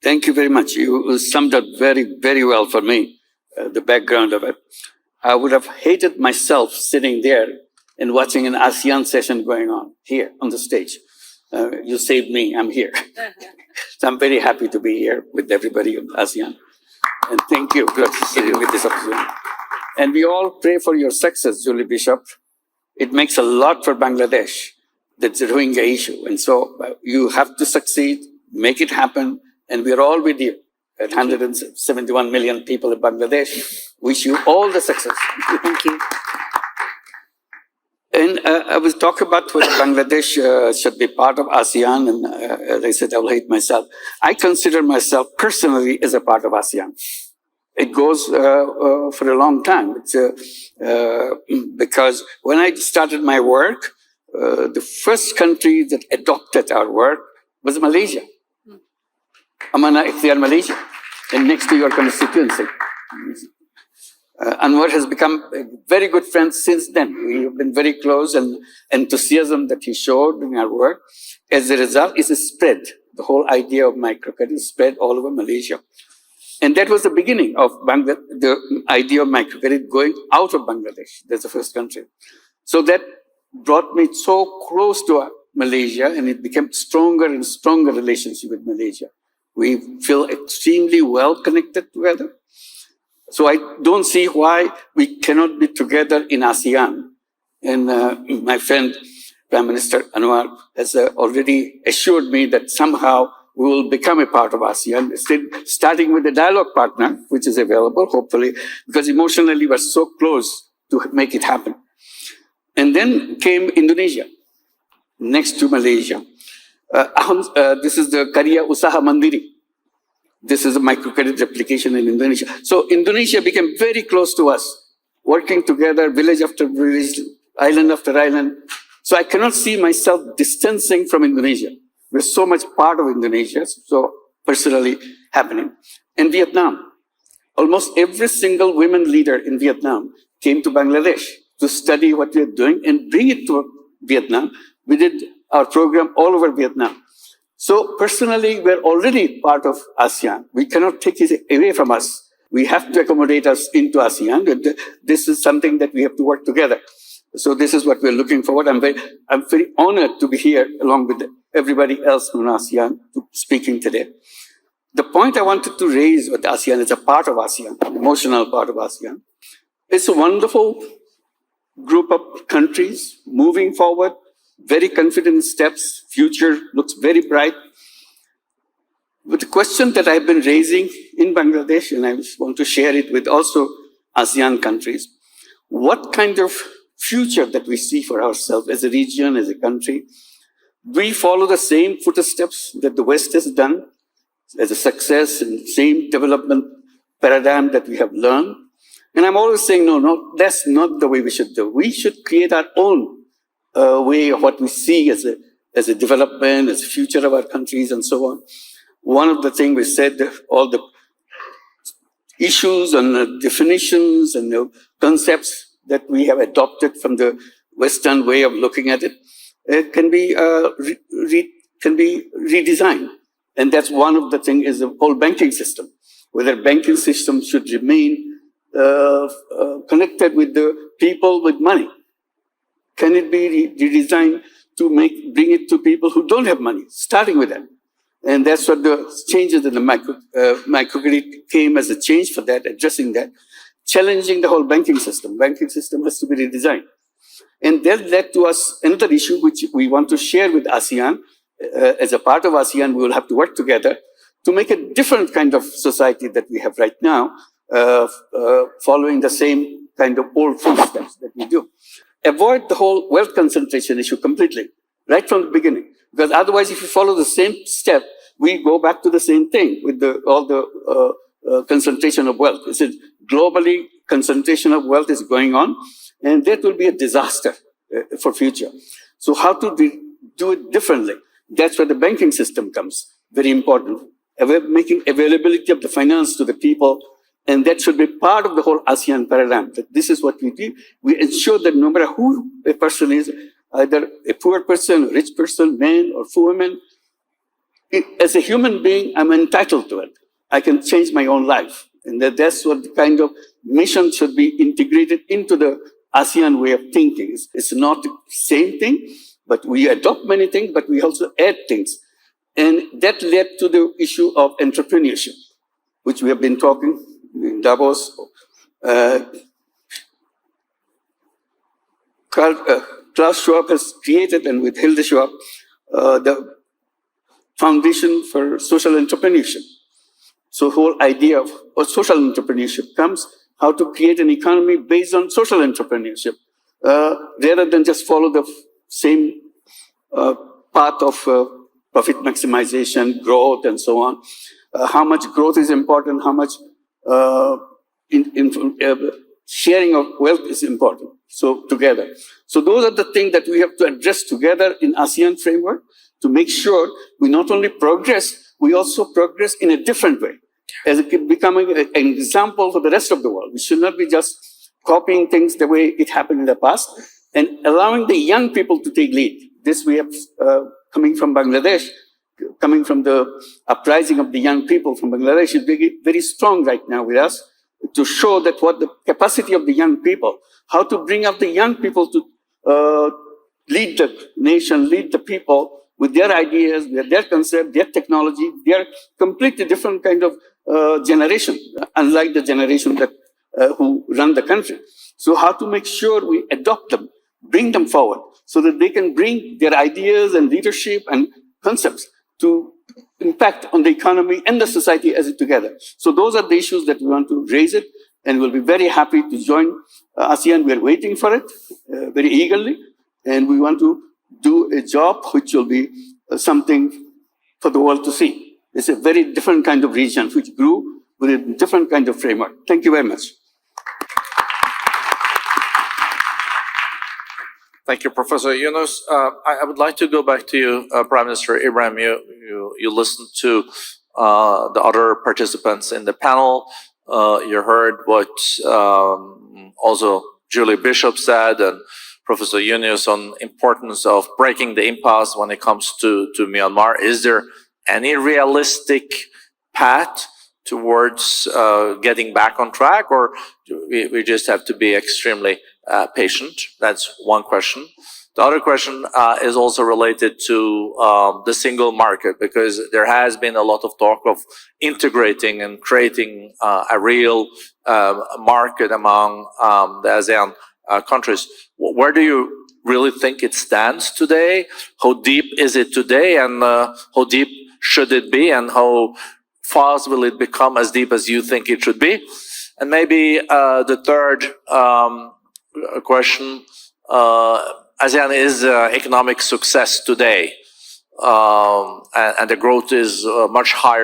Thank you very much. You summed up very, very well for me, the background of it. I would have hated myself sitting there and watching an ASEAN session going on here on the stage. You saved me. I'm here. So I'm very happy to be here with everybody in ASEAN. And thank you for sitting with this opportunity. And we all pray for your success, Julie Bishop. It makes a lot for Bangladesh, that's the Rohingya issue. And so you have to succeed, make it happen. And we're all with you at 171 million people in Bangladesh. Wish you all the success. Thank you. And I was talking about whether Bangladesh should be part of ASEAN. And as I said, I will hate myself. I consider myself personally as a part of ASEAN. It goes for a long time. It's, because when I started my work, the first country that adopted our work was Malaysia. Amana Ikhtiar, Malaysia, and next to your constituency. Anwar has become a very good friend since then. We have been very close, and enthusiasm that he showed in our work, as a result, is a spread. The whole idea of microcredit spread all over Malaysia. And that was the beginning of the idea of microcredit going out of Bangladesh. That's the first country. So that brought me so close to Malaysia, and it became stronger and stronger relationship with Malaysia. We feel extremely well connected together. So I don't see why we cannot be together in ASEAN. And my friend, Prime Minister Anwar, has already assured me that somehow we will become a part of ASEAN, starting with a dialogue partner, which is available, hopefully, because emotionally we're so close to make it happen. And then came Indonesia, next to Malaysia. This is the Karya Usaha Mandiri. This is a microcredit application in Indonesia. So Indonesia became very close to us, working together, village after village, island after island. So I cannot see myself distancing from Indonesia. We're so much part of Indonesia, so personally happening. In Vietnam, almost every single women leader in Vietnam came to Bangladesh to study what we're doing and bring it to Vietnam. We did our program all over Vietnam. So personally, we're already part of ASEAN. We cannot take it away from us. We have to accommodate us into ASEAN. This is something that we have to work together. So this is what we're looking forward. I'm very honored to be here along with everybody else from ASEAN speaking today. The point I wanted to raise with ASEAN is a part of ASEAN, an emotional part of ASEAN. It's a wonderful group of countries moving forward, very confident steps, future looks very bright. But the question that I've been raising in Bangladesh, and I want to share it with also ASEAN countries, what kind of future that we see for ourselves as a region, as a country? We follow the same footsteps that the West has done as a success and same development paradigm that we have learned. And I'm always saying, no, that's not the way we should do. We should create our own way of what we see as a development, as a future of our countries and so on. One of the things we said, all the issues and the definitions and the concepts that we have adopted from the Western way of looking at it, can be redesigned. And that's one of the things is the whole banking system, whether banking system should remain connected with the people with money. Can it be redesigned to bring it to people who don't have money, starting with that? And that's what the changes in the microcredit came as a change for that, addressing that, challenging the whole banking system. Banking system has to be redesigned. And that led to us another issue which we want to share with ASEAN. As a part of ASEAN, we will have to work together to make a different kind of society that we have right now, following the same kind of old footsteps that we do. Avoid the whole wealth concentration issue completely, right from the beginning. Because otherwise, if you follow the same step, we go back to the same thing with all the concentration of wealth. It's globally, concentration of wealth is going on, and that will be a disaster for future. So how to do it differently? That's where the banking system comes, very important. Making availability of the finance to the people, and that should be part of the whole ASEAN paradigm. That this is what we do. We ensure that no matter who a person is, either a poor person, a rich person, man or woman, as a human being, I'm entitled to it. I can change my own life. And that's what the kind of mission should be integrated into the ASEAN way of thinking. It's not the same thing, but we adopt many things, but we also add things. And that led to the issue of entrepreneurship, which we have been talking in Davos. Klaus Schwab has created, and with Hilde Schwab, the Foundation for Social Entrepreneurship. So the whole idea of social entrepreneurship comes how to create an economy based on social entrepreneurship, rather than just follow the same path of profit maximization, growth, and so on. How much growth is important, how much sharing of wealth is important. So together. So those are the things that we have to address together in ASEAN framework to make sure we not only progress, we also progress in a different way, as it becoming an example for the rest of the world. We should not be just copying things the way it happened in the past and allowing the young people to take lead. This we have coming from Bangladesh, coming from the uprising of the young people from Bangladesh is very, very strong right now with us to show that what the capacity of the young people, how to bring up the young people to lead the nation, lead the people with their ideas, with their concept, their technology. They are completely different kind of generation, unlike the generation that who run the country. So how to make sure we adopt them, bring them forward, so that they can bring their ideas and leadership and concepts to impact on the economy and the society as it together. So those are the issues that we want to raise it, and we'll be very happy to join ASEAN. We're waiting for it very eagerly, and we want to do a job which will be something for the world to see. It's a very different kind of region which grew with a different kind of framework. Thank you very much. Thank you, Professor Yunus. I would like to go back to you, Prime Minister Ibrahim. You listened to the other participants in the panel. You heard what also Julie Bishop said and Professor Yunus on importance of breaking the impasse when it comes to Myanmar. Is there any realistic path towards getting back on track, or we just have to be extremely patient? That's one question. The other question is also related to the single market, because there has been a lot of talk of integrating and creating a real market among the ASEAN countries. Where do you really think it stands today? How deep is it today, and how deep should it be, and how fast will it become as deep as you think it should be? And maybe the third question, ASEAN is economic success today, and the growth is much higher